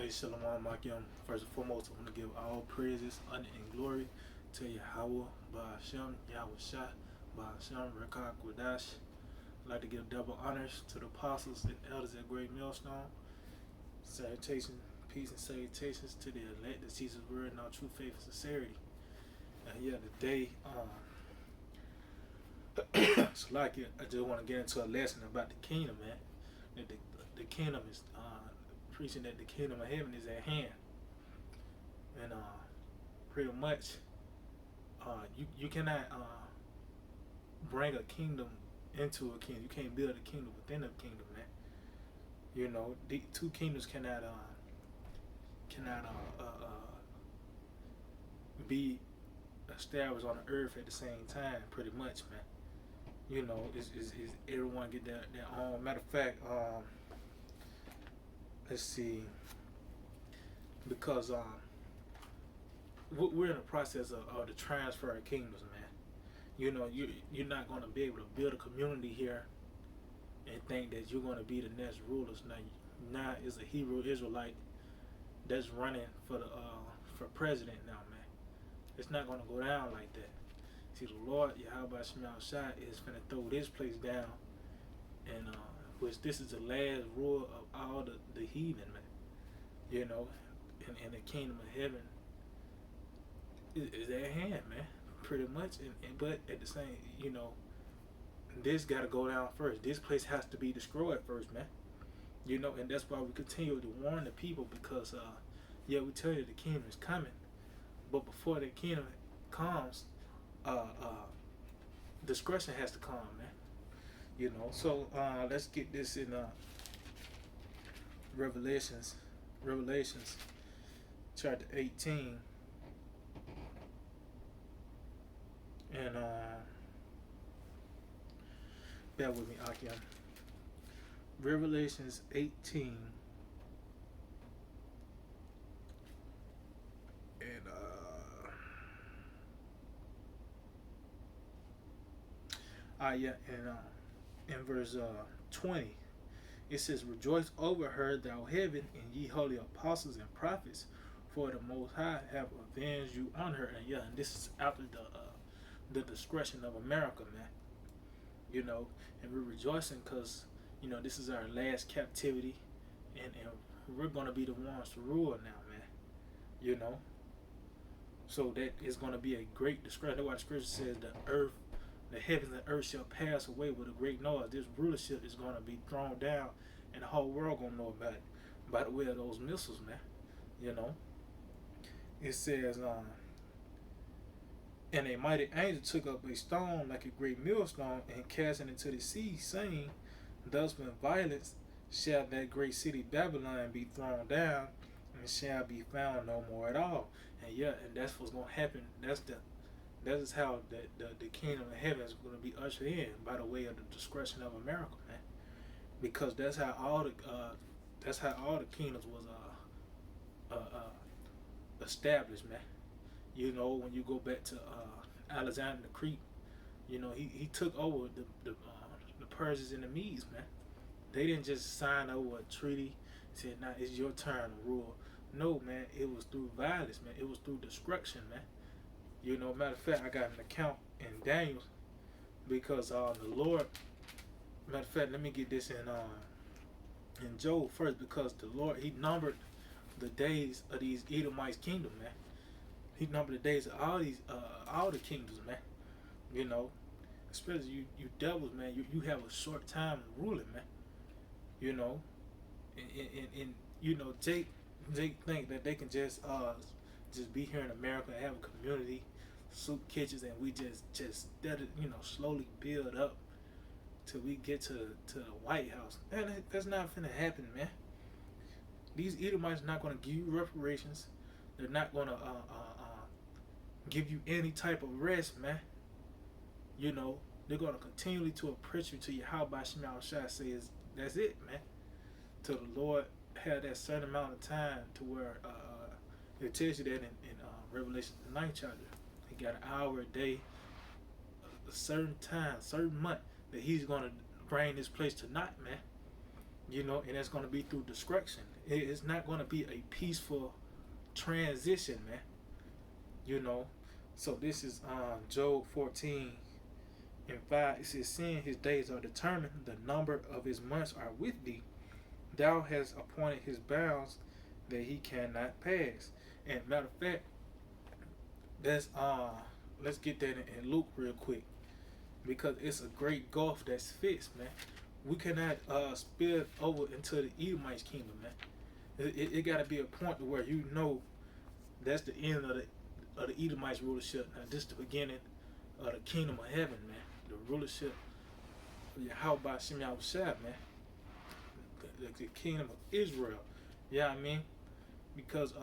Hey, Shalom, Makim. First and foremost, I want to give all praises, honor, and glory to Yahweh, Ba'ashem, Yahweh Shah, Ba'ashem, Rekah Kwadash. I'd like to give double honors to the apostles and elders at Great Millstone. Salutation, peace, and salutations to the elect that Jesus' word in all true faith and sincerity. And yeah, today, it's like it, I just want to get into a lesson about the kingdom, man. That the kingdom is preaching that the kingdom of heaven is at hand, and pretty much, you cannot bring a kingdom into a kingdom. You can't build a kingdom within a kingdom, man. You know, the two kingdoms cannot be established on the earth at the same time. Pretty much, man. You know, is everyone get their own. Matter of fact, let's see, because we're in the process of the transfer of kingdoms, man. You know, you're not going to be able to build a community here and think that you're going to be the next rulers. Now is a Hebrew Israelite that's running for president now, man. It's not going to go down like that. See, the Lord Yahweh Shemel Shai is going to throw this place down, and which this is the last rule of all the heathen, man. You know, and the kingdom of heaven is at hand, man. Pretty much, but at the same, you know, this got to go down first. This place has to be destroyed first, man. You know, and that's why we continue to warn the people, because yeah, we tell you the kingdom is coming, but before the kingdom comes, discretion has to come, man. You know, so let's get this in Revelations chapter 18, and bear with me, Akim. Revelations 18, and yeah, and in verse 20, it says, "Rejoice over her, thou heaven, and ye holy apostles and prophets, for the Most High have avenged you on her." And yeah, and this is after the discretion of America, man. You know, and we're rejoicing because, you know, this is our last captivity, and we're going to be the ones to rule now, man. You know, so that is going to be a great discretion. That's why the scripture says the heavens and earth shall pass away with a great noise. This rulership is going to be thrown down, and the whole world going to know about it by the way of those missiles, man. You know, it says, "And a mighty angel took up a stone like a great millstone and cast it into the sea, saying, Thus with violence shall that great city Babylon be thrown down, and shall be found no more at all." And yeah, and that's what's going to happen. That is how the kingdom of heaven is going to be ushered in, by the way of the discretion of America, man. Because that's how all the kingdoms was established, man. You know, when you go back to Alexander the Great, you know, he took over the Persians and the Medes, man. They didn't just sign over a treaty, said, "Now it's your turn to rule." No, man, it was through violence, man. It was through destruction, man. You know, matter of fact, I got an account in Daniel, because the Lord. Matter of fact, let me get this in Job first, because the Lord, He numbered the days of these Edomites' kingdom, man. He numbered the days of all the kingdoms, man. You know, especially you devils, man. You have a short time ruling, man. You know, and you know, they think that they can just be here in America and have a community, soup kitchens, and we just let it, you know, slowly build up till we get to the White House. Man, that's not finna happen, man. These Edomites are not gonna give you reparations. They're not gonna give you any type of rest, man. You know, they're gonna continually to oppress you till Yahweh Shemel Shai says that's it, man. Till the Lord had that certain amount of time, to where it tells you that in Revelation the 9th chapter. He got an hour a day, a certain time, certain month, that He's gonna bring this place to naught, man. you know, and it's going to be through destruction. It's not going to be a peaceful transition, man. You know, so this is Job 14:5. It says, "Seeing his days are determined, the number of his months are with thee. Thou hast appointed his bounds that he cannot pass." And matter of fact, that's let's get that in Luke real quick, because it's a great gulf that's fixed, man. We cannot spill over into the Edomites kingdom, man. It got to be a point to where you know that's the end of the Edomites rulership. Now this is the beginning of the kingdom of heaven, man. The rulership of Yahweh Shem Yahushua, man. The kingdom of Israel. Yeah, I mean, because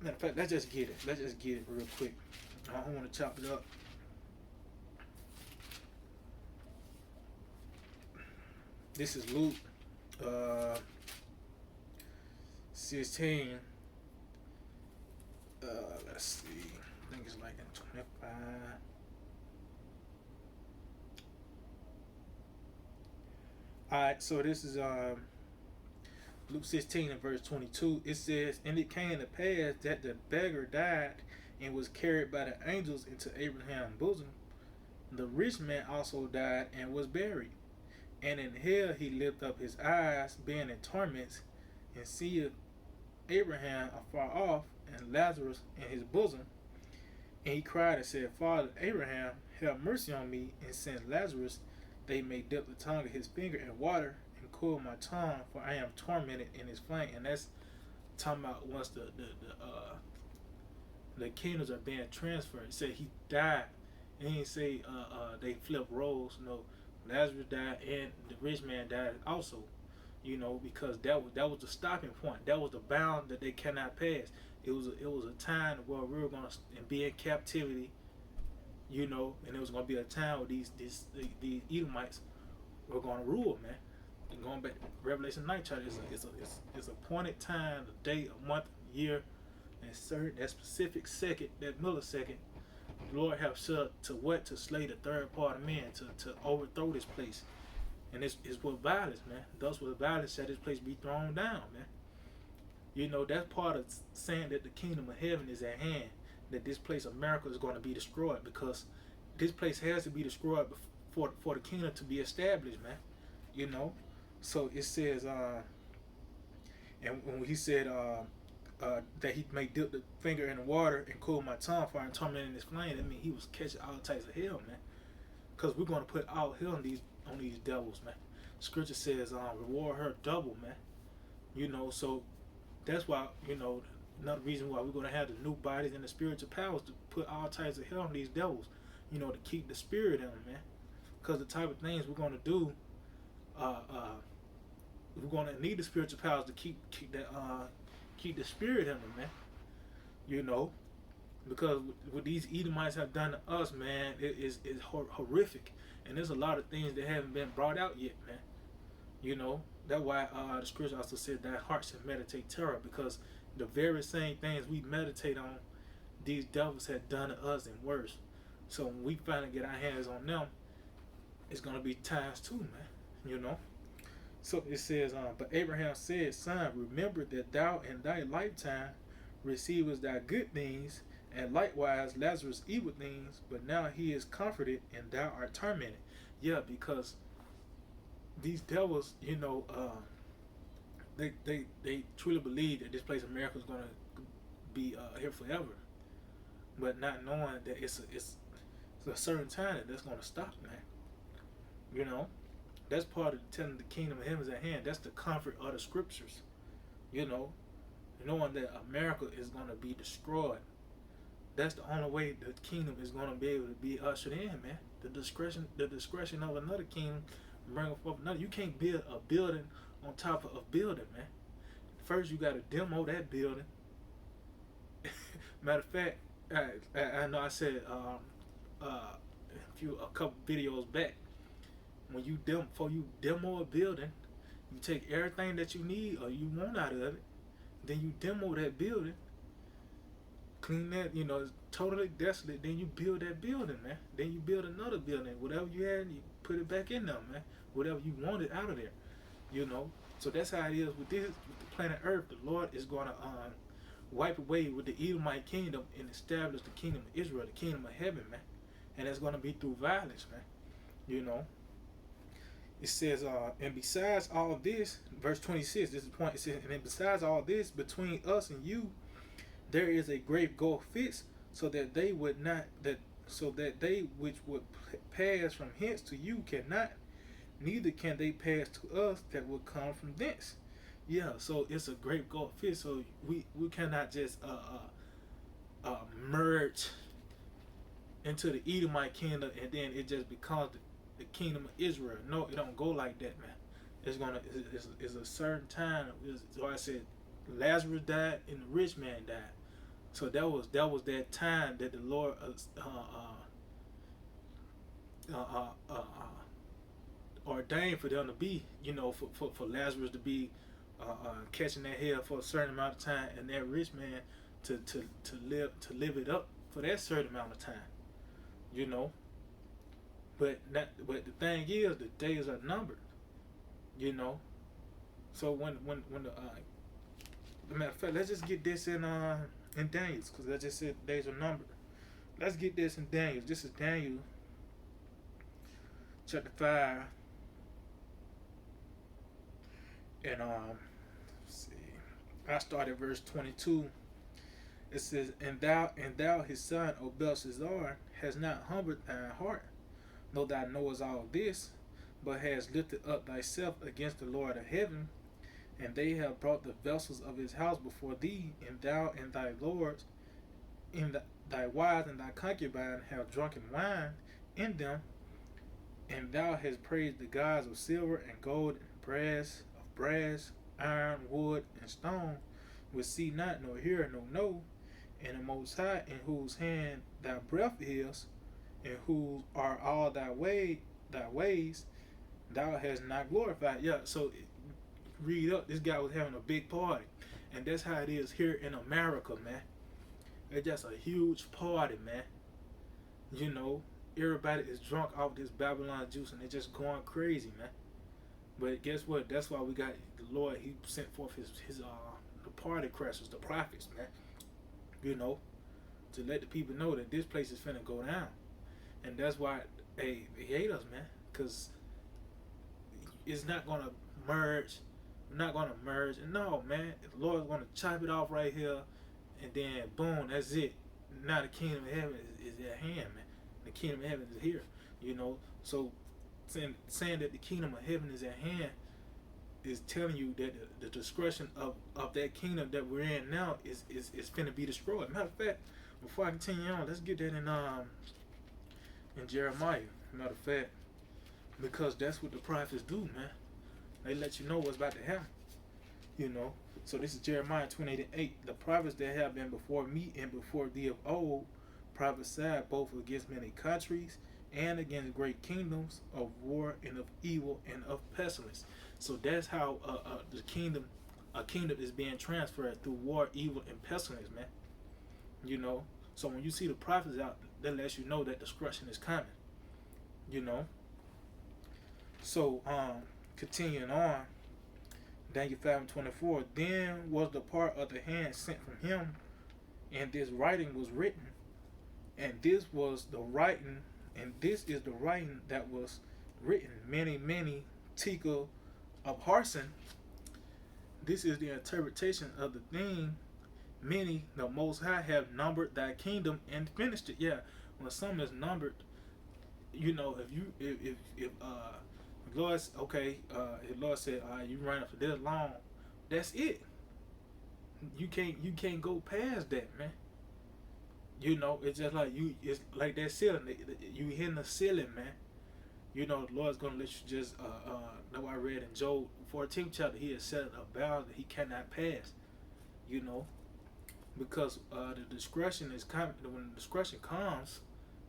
matter of fact, let's just get it. Let's just get it real quick. I don't want to chop it up. This is Luke 16. Let's see. I think it's like in 25. Alright, so this is Luke 16 and verse 22. It says, "And it came to pass that the beggar died and was carried by the angels into Abraham's bosom. The rich man also died and was buried. And in hell he lifted up his eyes, being in torments, and seeth Abraham afar off, and Lazarus in his bosom. And he cried and said, Father Abraham, have mercy on me, and send Lazarus, they may dip the tongue of his finger in water, and cool my tongue, for I am tormented in his flame." And that's talking about once the kingdoms are being transferred. It said he died. And he didn't say they flipped roles. No, Lazarus died and the rich man died also. You know, because that was the stopping point. That was the bound that they cannot pass. It was a time where we were gonna be in captivity. You know, and it was gonna be a time where these Edomites were gonna rule, man. And going back to Revelation 9 chapter, it's a appointed time, a day, a month, a year, and certain that specific second, that millisecond, the Lord have set to slay the third part of men, to overthrow this place. And it's with violence, man. Thus with violence shall this place be thrown down, man. You know, that's part of saying that the kingdom of heaven is at hand. That this place, America, is going to be destroyed, because this place has to be destroyed for the kingdom to be established, man. You know, so it says, and when he said that he may dip the finger in the water and cool my tongue, for I'm tormented in this flame, that means he was catching all types of hell, man. Because we're going to put all hell on these devils, man. Scripture says, reward her double, man. You know, so that's why, you know, another reason why we're going to have the new bodies and the spiritual powers to put all types of hell on these devils, you know, to keep the spirit in them, man. Because the type of things we're going to do, we're going to need the spiritual powers to keep the spirit in them, man. You know, because what these Edomites have done to us, man, is horrific. And there's a lot of things that haven't been brought out yet, man. You know, that's why the scripture also said that heart should meditate terror, because the very same things we meditate on, these devils had done to us and worse. So when we finally get our hands on them, it's going to be times two, man. You know? So it says, but Abraham said, Son, remember that thou in thy lifetime receivest thy good things, and likewise Lazarus evil things, but now he is comforted and thou art tormented. Yeah, because these devils, you know, they truly believe that this place of America is going to be here forever, but not knowing that it's a certain time that's going to stop, man. You know, that's part of telling the kingdom of heaven is at hand. That's the comfort of the scriptures. You know, knowing that America is going to be destroyed. That's the only way the kingdom is going to be able to be ushered in, man. The discretion of another kingdom, bring forth another. You can't build a building on top of a building, man. First, you got to demo that building. Matter of fact, I know I said a couple videos back, before you demo a building, you take everything that you need or you want out of it, then you demo that building, clean that, you know, it's totally desolate, then you build that building, man. Then you build another building, whatever you had, you put it back in them, man. Whatever you wanted out of there, you know. So that's how it is with this, with the planet Earth. The Lord is going to wipe away with the Edomite kingdom and establish the kingdom of Israel, the kingdom of heaven, man. And that's going to be through violence, man. You know. It says, and besides all this, verse 26, this is the point. It says, and then besides all this, between us and you, there is a great gulf fixed, so that they would not that so that they which would pass from hence to you cannot, neither can they pass to us that will come from thence. Yeah, so it's a great gulf fixed. So we cannot just merge into the Edomite kingdom and then it just becomes the kingdom of Israel. No, it don't go like that, man. It's a certain time. So I said Lazarus died and the rich man died. So that was that time that the Lord ordained for them to be, you know, for Lazarus to be catching that hell for a certain amount of time, and that rich man to live it up for that certain amount of time, you know. But the thing is, the days are numbered, you know. So when the matter of fact, let's just get this in Daniel's, because I just said days are numbered. Let's get this in Daniel. This is Daniel chapter 5. And let's see. I start at verse 22. It says, and thou his son, O Belshazzar, has not humbled thine heart, though thou knowest all this, but has lifted up thyself against the Lord of heaven, and they have brought the vessels of his house before thee, and thou and thy lords, thy wives and thy concubine have drunken wine in them, and thou hast praised the gods of silver and gold and brass, iron, wood, and stone, which see not, nor hear, nor know, and the Most High, in whose hand thy breath is, and whose are all thy ways, thou hast not glorified. Yeah, so read up, this guy was having a big party, and that's how it is here in America, man. It's just a huge party, man. You know, everybody is drunk off this Babylon juice, and they're just going crazy, man. But guess what? That's why we got the Lord. He sent forth his the party crashers, the prophets, man. You know, to let the people know that this place is finna go down, and that's why they hate us, man. Cause it's not gonna merge. We're not gonna merge. And no, man, the Lord's gonna chop it off right here, and then boom, that's it. Now the kingdom of heaven is at hand, man. The kingdom of heaven is here. You know, so saying that the kingdom of heaven is at hand is telling you that the discretion of that kingdom that we're in now is finna be destroyed. Matter of fact, before I continue on, let's get that in Jeremiah. Matter of fact, because that's what the prophets do, man. They let you know what's about to happen. You know. So this is Jeremiah 28:8. The prophets that have been before me and before thee of old prophesied both against many countries and against great kingdoms of war and of evil and of pestilence. So that's how a kingdom is being transferred through war, evil, and pestilence, man. You know. So when you see the prophets out, that lets you know that destruction is coming. You know. So continuing on, Daniel 5:24. Then was the part of the hand sent from him, and this writing was written, and this was the writing. And this is the writing that was written, many tekel of Harson. This is the interpretation of the thing. Many, the Most High, have numbered thy kingdom and finished it. Yeah, when something is numbered, you know, if Lord, okay, if Lord said, you running for this long, that's it. You can't go past that, man. You know, it's just like it's like that ceiling. You hitting the ceiling, man. You know, the Lord's gonna let you just know I read in Job 14th chapter, he has set a bound that he cannot pass. You know, because the discretion is coming. When the discretion comes,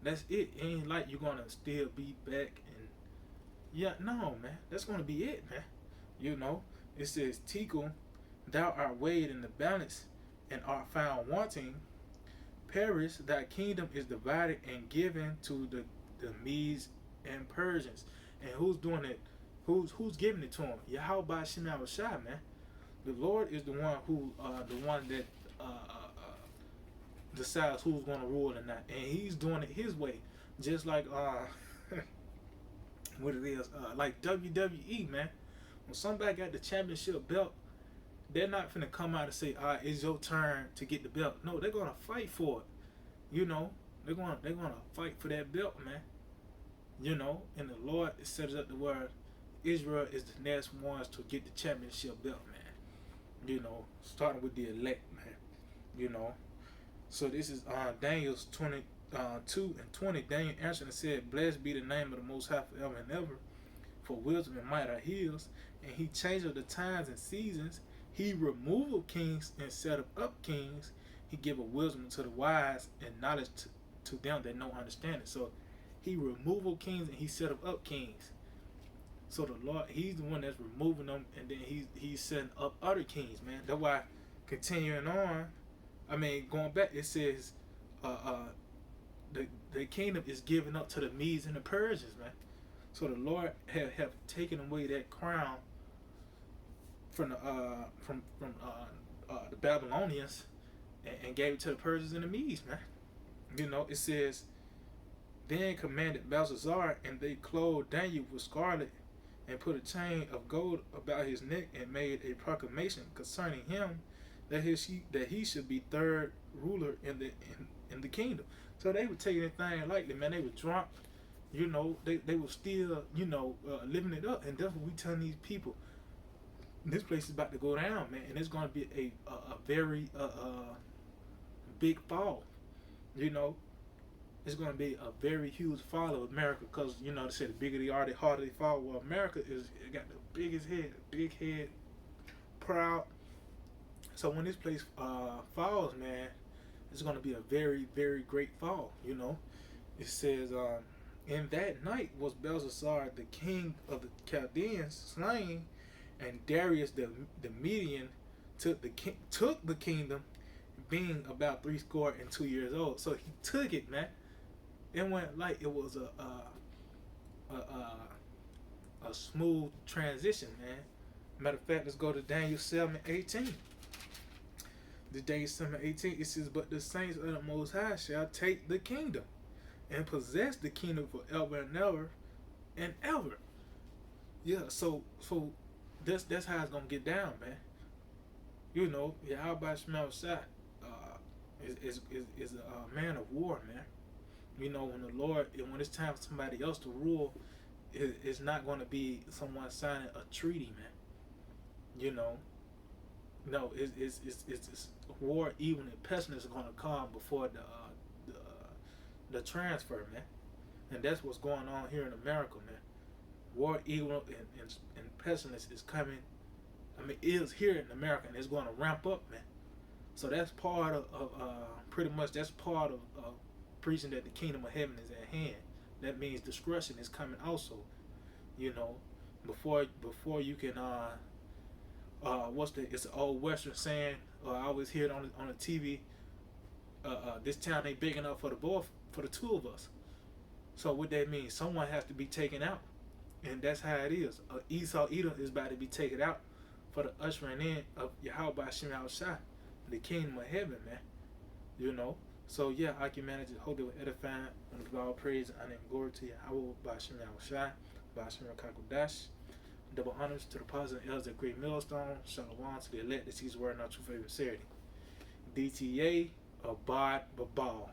that's it. It ain't like you're gonna still be back and no, man. That's gonna be it, man. You know, it says tekel, thou art weighed in the balance and art found wanting. Paris, thy kingdom is divided and given to the Medes and Persians. And who's doing it? Who's giving it to him? Yahweh Shem Shai, man. The Lord is the one that decides who's going to rule or not, and He's doing it His way, just like what it is, like WWE, man. When somebody got the championship belt, they're not finna come out and say, it's your turn to get the belt. No, they're gonna fight for it. You know, they're gonna fight for that belt, man. You know, and the Lord sets up the word. Israel is the next ones to get the championship belt, man. You know, starting with the elect, man. You know, so this is Daniel's 22:20. Daniel answered and said, "Blessed be the name of the Most High forever and ever. For wisdom and might are His, and He changeth the times and seasons. He removeth kings and setteth up kings. He giveth wisdom to the wise and knowledge to them that know understanding." So He removeth kings and He setteth up kings. So the Lord, He's the one that's removing them, and then He's setting up other kings, man. That's why, continuing on, going back, it says, the kingdom is given up to the Medes and the Persians, man. So the Lord have taken away that crown from the Babylonians and gave it to the Persians and the Medes, man. You know, it says, "Then commanded Belshazzar, and they clothed Daniel with scarlet, and put a chain of gold about his neck, and made a proclamation concerning him that he should be third ruler in the kingdom." So they were taking anything lightly, man. They were drunk, you know. They were still, living it up, and that's what we telling these people. This place is about to go down, man, and it's going to be a very big fall. You know, it's going to be a very huge fall of America, because they say the bigger they are, the harder they fall. Well, America got the biggest head, big head, proud. So when this place falls, man, it's going to be a very, very great fall. You know, it says, "In that night was Belshazzar, the king of the Chaldeans, slain, and Darius the Median took the kingdom, being about 62 years old." So he took it, man. It went like it was a smooth transition, man. Matter of fact, let's go to Daniel 7:18. The Daniel 7:18, it says, "But the saints of the Most High shall take the kingdom, and possess the kingdom forever and ever and ever." Yeah, so that's how it's gonna get down, man. You know, Yahweh Shema Shai is a man of war, man. You know, when it's time for somebody else to rule, it's not going to be someone signing a treaty, man. You know, no, it's war, evil, and pestilence are going to come before the transfer, man. And that's what's going on here in America, man. War, evil, and pestilence is coming. Is here in America, and it's going to ramp up, man. So that's part of pretty much that's part of preaching that the kingdom of heaven is at hand. That means destruction is coming also. You know, before you can it's an old Western saying. I always hear it on the TV. This town ain't big enough for the two of us. So what that means, someone has to be taken out, and that's how it is. Esau Edom is about to be taken out for the ushering in of Yahweh Shem Shai, the kingdom of heaven, man. You know. So yeah, I can manage it. Hope they were edifying. I want to give all praise and glory to Yahweh Shem Shai, Shem Kakodash. Double honors to the apostles and elders of Great Millstone. Shalom to the elect that sees word not true favorite sincerity. DTA Abad Babal.